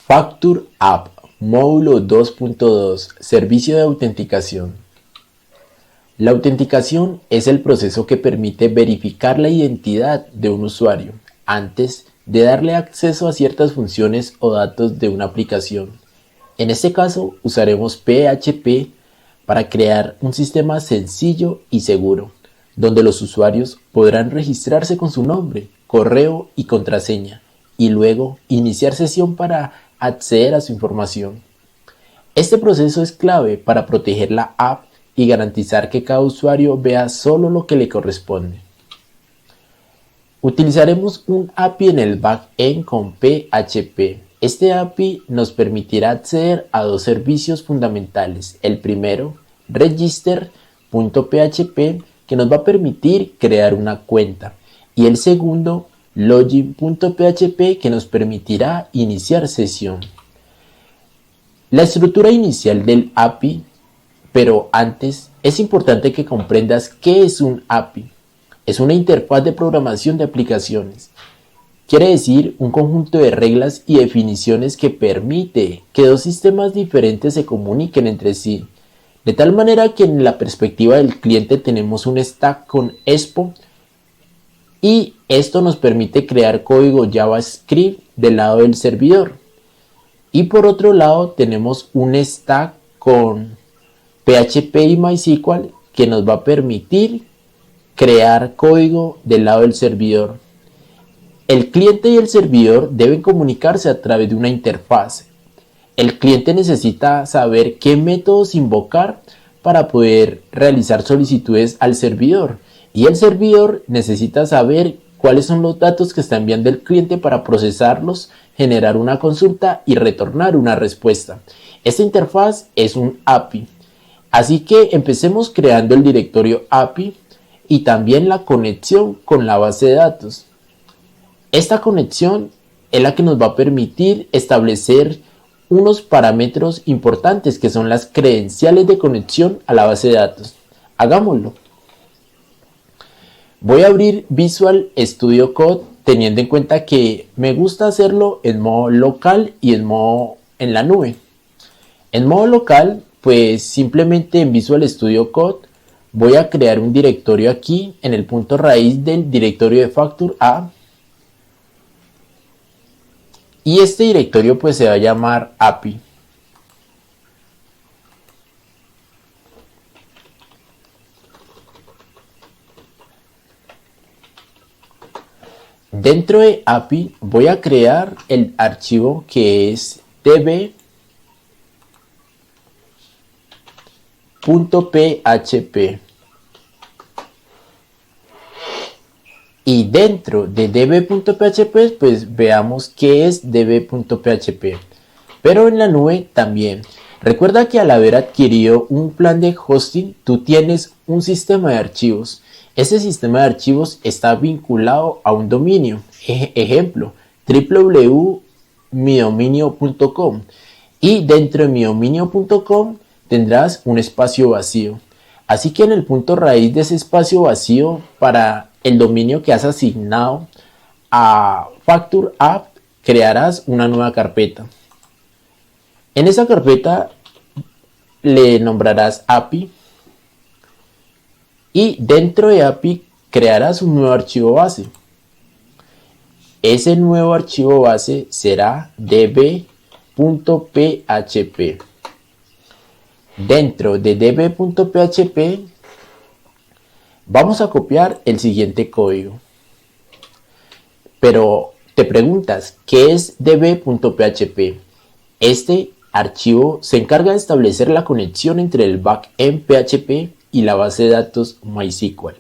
Factur App, módulo 2.2, servicio de autenticación. La autenticación es el proceso que permite verificar la identidad de un usuario antes de darle acceso a ciertas funciones o datos de una aplicación. En este caso, usaremos PHP para crear un sistema sencillo y seguro, donde los usuarios podrán registrarse con su nombre, correo y contraseña, y luego iniciar sesión para acceder a su información. Este proceso es clave para proteger la app y garantizar que cada usuario vea solo lo que le corresponde. Utilizaremos un API en el backend con PHP. Este API nos permitirá acceder a dos servicios fundamentales. El primero, register.php, que nos va a permitir crear una cuenta. Y el segundo, login.php, que nos permitirá iniciar sesión. La estructura inicial del API, pero antes es importante que comprendas qué es un API. Es una interfaz de programación de aplicaciones. Quiere decir un conjunto de reglas y definiciones que permite que dos sistemas diferentes se comuniquen entre sí. De tal manera que en la perspectiva del cliente tenemos un stack con Expo y esto nos permite crear código JavaScript del lado del servidor. Y por otro lado tenemos un stack con PHP y MySQL que nos va a permitir crear código del lado del servidor. El cliente y el servidor deben comunicarse a través de una interfaz. El cliente necesita saber qué métodos invocar para poder realizar solicitudes al servidor. Y el servidor necesita saber cuáles son los datos que está enviando el cliente para procesarlos, generar una consulta y retornar una respuesta. Esta interfaz es un API. Así que empecemos creando el directorio API y también la conexión con la base de datos. Esta conexión es la que nos va a permitir establecer unos parámetros importantes que son las credenciales de conexión a la base de datos. Hagámoslo. Voy a abrir Visual Studio Code teniendo en cuenta que me gusta hacerlo en modo local y en modo en la nube. En modo local, pues simplemente en Visual Studio Code voy a crear un directorio aquí en el punto raíz del directorio de Factur App. Y este directorio pues se va a llamar API. Dentro de API voy a crear el archivo que es db.php. Y dentro de db.php pues veamos qué es db.php. Pero en la nube también. Recuerda que al haber adquirido un plan de hosting, tú tienes un sistema de archivos. Ese sistema de archivos está vinculado a un dominio. Ejemplo, www.midominio.com. Y dentro de midominio.com tendrás un espacio vacío. Así que en el punto raíz de ese espacio vacío para el dominio que has asignado a Factur App, crearás una nueva carpeta. En esa carpeta le nombrarás API y dentro de API crearás un nuevo archivo base. Ese nuevo archivo base será db.php. Dentro de db.php vamos a copiar el siguiente código. Pero te preguntas, ¿qué es db.php? Este archivo se encarga de establecer la conexión entre el backend PHP y la base de datos MySQL,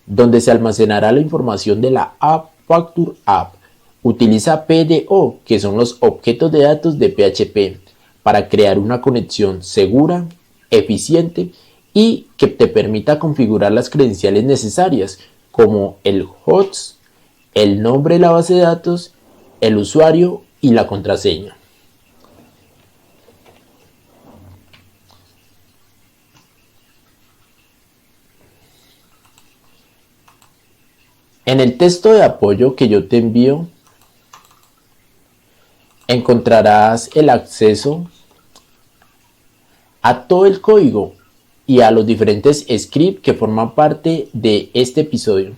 donde se almacenará la información de la app Factur App. Utiliza PDO, que son los objetos de datos de PHP, para crear una conexión segura, eficiente y que te permita configurar las credenciales necesarias, como el host, el nombre de la base de datos, el usuario y la contraseña. En el texto de apoyo que yo te envío, encontrarás el acceso a todo el código y a los diferentes scripts que forman parte de este episodio.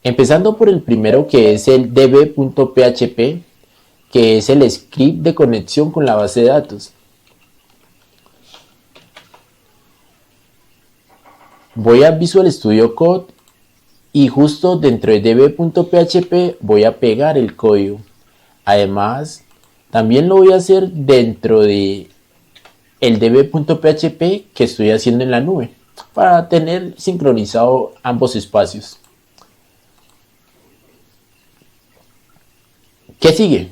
Empezando por el primero, que es el db.php, que es el script de conexión con la base de datos. Voy a Visual Studio Code y justo dentro de db.php voy a pegar el código. Además, también lo voy a hacer dentro de el db.php que estoy haciendo en la nube para tener sincronizado ambos espacios. ¿Qué sigue?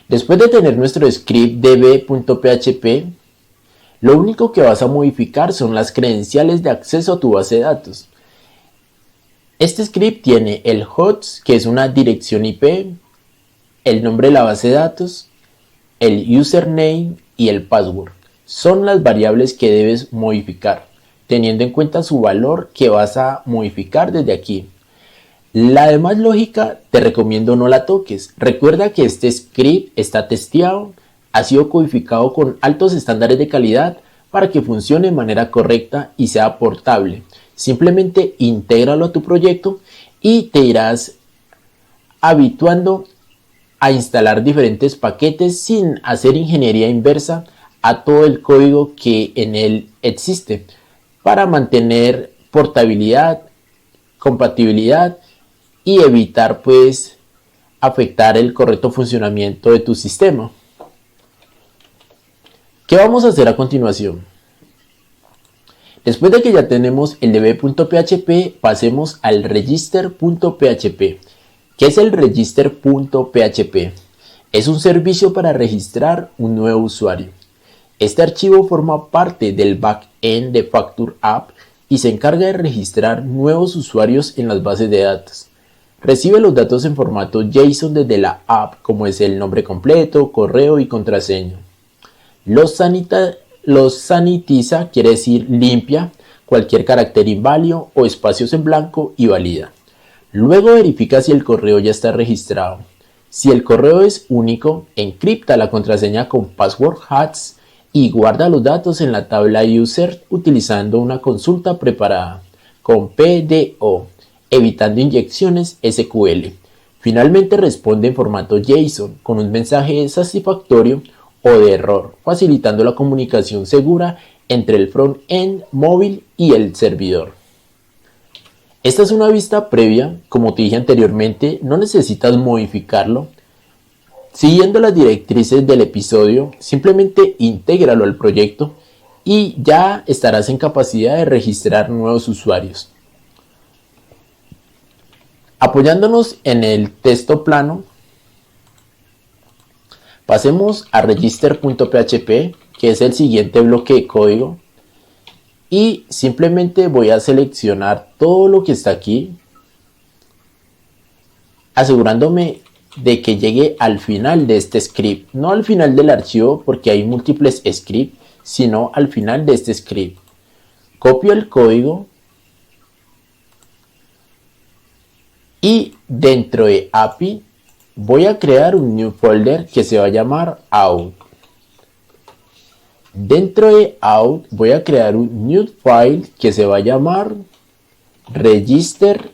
Después de tener nuestro script db.php, lo único que vas a modificar son las credenciales de acceso a tu base de datos. Este script tiene el host, que es una dirección IP, el nombre de la base de datos, el username y el password. Son las variables que debes modificar, teniendo en cuenta su valor que vas a modificar desde aquí. La demás lógica te recomiendo no la toques. Recuerda que este script está testeado, ha sido codificado con altos estándares de calidad para que funcione de manera correcta y sea portable. Simplemente intégralo a tu proyecto y te irás habituando a instalar diferentes paquetes sin hacer ingeniería inversa a todo el código que en él existe para mantener portabilidad, compatibilidad y evitar pues afectar el correcto funcionamiento de tu sistema. ¿Qué vamos a hacer a continuación? Después de que ya tenemos el db.php, pasemos al register.php. ¿Qué es el register.php? Es un servicio para registrar un nuevo usuario. Este archivo forma parte del backend de Facture App y se encarga de registrar nuevos usuarios en las bases de datos. Recibe los datos en formato JSON desde la app, como es el nombre completo, correo y contraseña. Los sanitiza, quiere decir limpia cualquier carácter inválido o espacios en blanco y valida. Luego verifica si el correo ya está registrado. Si el correo es único, encripta la contraseña con password hash y guarda los datos en la tabla user utilizando una consulta preparada con PDO, evitando inyecciones SQL. Finalmente responde en formato JSON con un mensaje satisfactorio o de error, facilitando la comunicación segura entre el front-end móvil y el servidor. Esta es una vista previa, como te dije anteriormente, no necesitas modificarlo. Siguiendo las directrices del episodio, simplemente intégralo al proyecto y ya estarás en capacidad de registrar nuevos usuarios. Apoyándonos en el texto plano, pasemos a register.php, que es el siguiente bloque de código, y simplemente voy a seleccionar todo lo que está aquí, asegurándome de que llegue al final de este script, no al final del archivo porque hay múltiples scripts, sino al final de este script. Copio el código y dentro de API voy a crear un new folder que se va a llamar out. Dentro de out voy a crear un new file que se va a llamar register.php.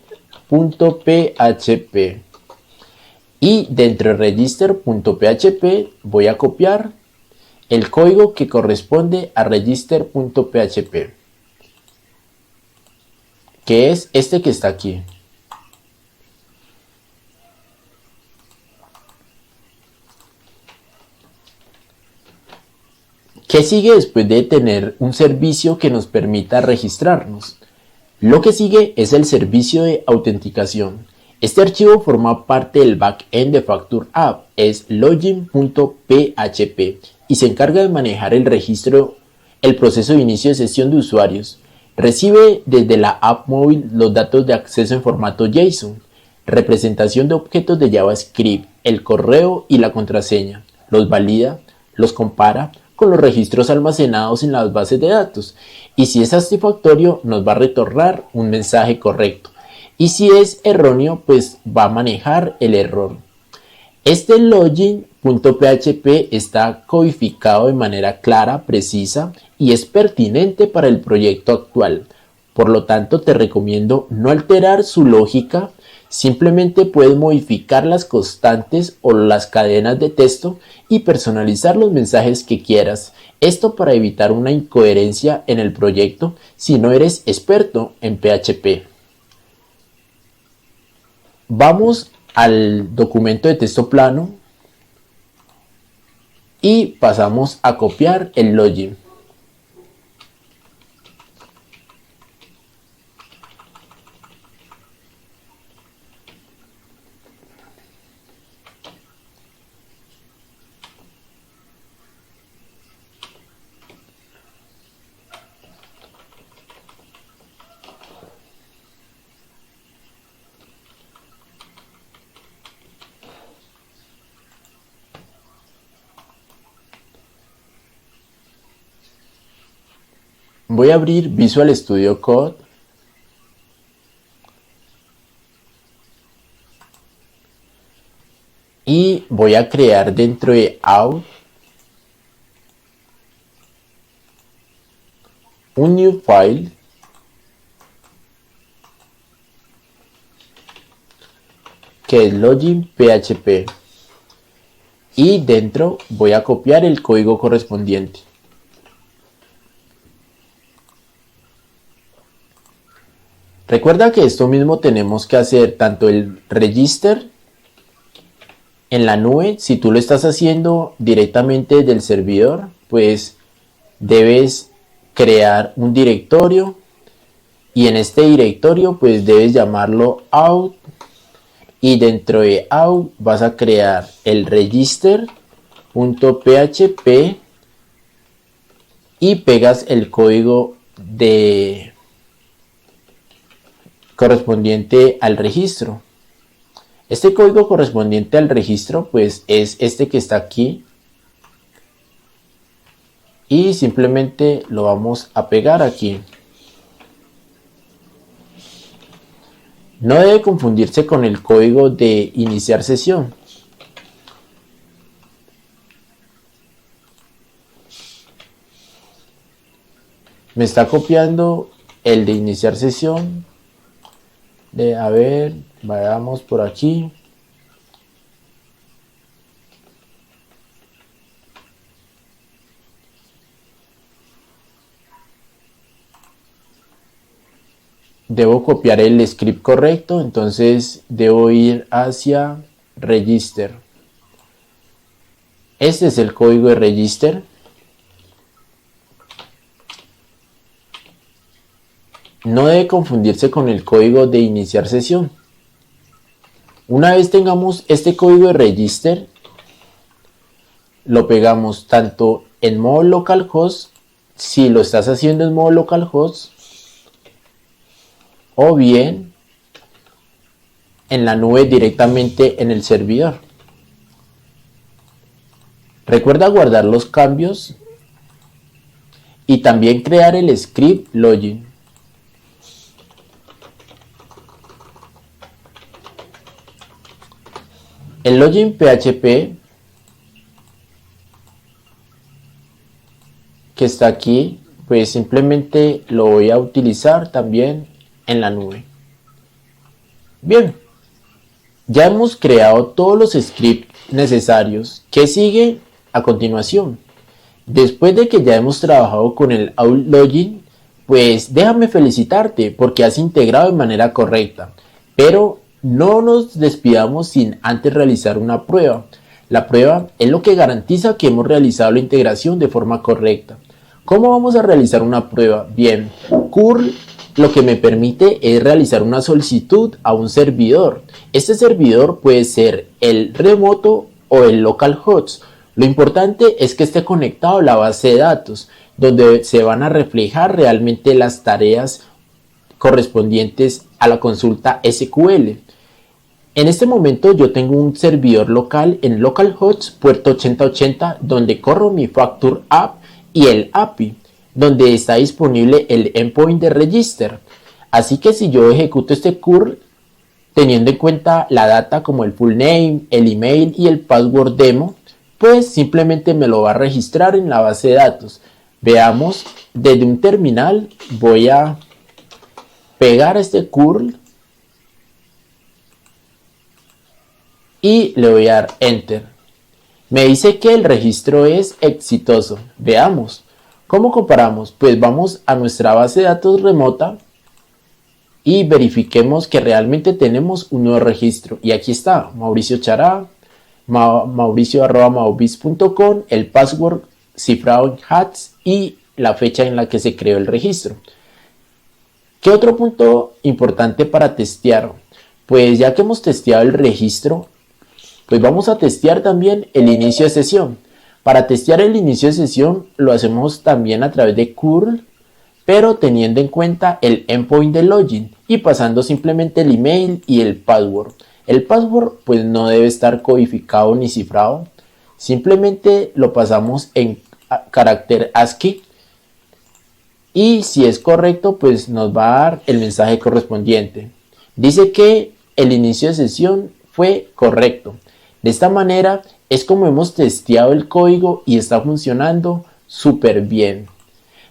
Y dentro de register.php voy a copiar el código que corresponde a register.php, que es este que está aquí. ¿Qué sigue después de tener un servicio que nos permita registrarnos? Lo que sigue es el servicio de autenticación. Este archivo forma parte del backend de Facture App, es login.php y se encarga de manejar el registro, el proceso de inicio de sesión de usuarios. Recibe desde la app móvil los datos de acceso en formato JSON, representación de objetos de JavaScript, el correo y la contraseña. Los valida, los compara con los registros almacenados en las bases de datos y si es satisfactorio nos va a retornar un mensaje correcto y si es erróneo pues va a manejar el error. Este login.php está codificado de manera clara, precisa y es pertinente para el proyecto actual. Por lo tanto, te recomiendo no alterar su lógica. Simplemente puedes modificar las constantes o las cadenas de texto y personalizar los mensajes que quieras. Esto para evitar una incoherencia en el proyecto si no eres experto en PHP. Vamos al documento de texto plano y pasamos a copiar el login. Voy a abrir Visual Studio Code y voy a crear dentro de Out un new file que es login.php y dentro voy a copiar el código correspondiente. Recuerda que esto mismo tenemos que hacer tanto el register en la nube. Si tú lo estás haciendo directamente del servidor, pues debes crear un directorio y en este directorio pues debes llamarlo out y dentro de out vas a crear el register.php y pegas el código correspondiente al registro. Este código correspondiente al registro pues es este que está aquí y simplemente lo vamos a pegar aquí. No debe confundirse con el código de iniciar sesión. Me está copiando el de iniciar sesión. A ver, vayamos por aquí. Debo copiar el script correcto, entonces debo ir hacia register. Este es el código de register. No debe confundirse con el código de iniciar sesión. Una vez tengamos este código de register, lo pegamos tanto en modo localhost, si lo estás haciendo en modo localhost, o bien en la nube directamente en el servidor. Recuerda guardar los cambios y también crear el script login. El login.php que está aquí, pues simplemente lo voy a utilizar también en la nube. Bien, ya hemos creado todos los scripts necesarios. ¿Qué sigue a continuación? Después de que ya hemos trabajado con el login, pues déjame felicitarte porque has integrado de manera correcta, pero no nos despidamos sin antes realizar una prueba. La prueba es lo que garantiza que hemos realizado la integración de forma correcta. ¿Cómo vamos a realizar una prueba? Bien, curl lo que me permite es realizar una solicitud a un servidor. Este servidor puede ser el remoto o el localhost. Lo importante es que esté conectado a la base de datos, donde se van a reflejar realmente las tareas correspondientes a la consulta SQL. En este momento yo tengo un servidor local en localhost puerto 8080 donde corro mi Factor App y el API, donde está disponible el endpoint de register. Así que si yo ejecuto este curl, teniendo en cuenta la data como el full name, el email y el password demo, pues simplemente me lo va a registrar en la base de datos. Veamos, desde un terminal voy a pegar este curl y le voy a dar enter. Me dice que el registro es exitoso. Veamos. ¿Cómo comparamos? Pues vamos a nuestra base de datos remota y verifiquemos que realmente tenemos un nuevo registro. Y aquí está, Mauricio Chará, mauricio@maubis.com, el password cifrado en hats y la fecha en la que se creó el registro. ¿Qué otro punto importante para testear? Pues ya que hemos testeado el registro, pues vamos a testear también el inicio de sesión. Para testear el inicio de sesión lo hacemos también a través de curl, pero teniendo en cuenta el endpoint de login y pasando simplemente el email y el password. El password pues no debe estar codificado ni cifrado, simplemente lo pasamos en carácter ASCII y si es correcto pues nos va a dar el mensaje correspondiente. Dice que el inicio de sesión fue correcto. De esta manera es como hemos testeado el código y está funcionando súper bien.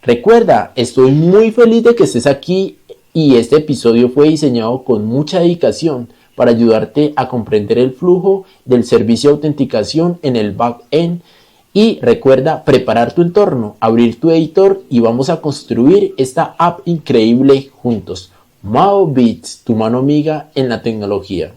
Recuerda, estoy muy feliz de que estés aquí y este episodio fue diseñado con mucha dedicación para ayudarte a comprender el flujo del servicio de autenticación en el backend. Y recuerda preparar tu entorno, abrir tu editor y vamos a construir esta app increíble juntos. Maubits, tu mano amiga en la tecnología.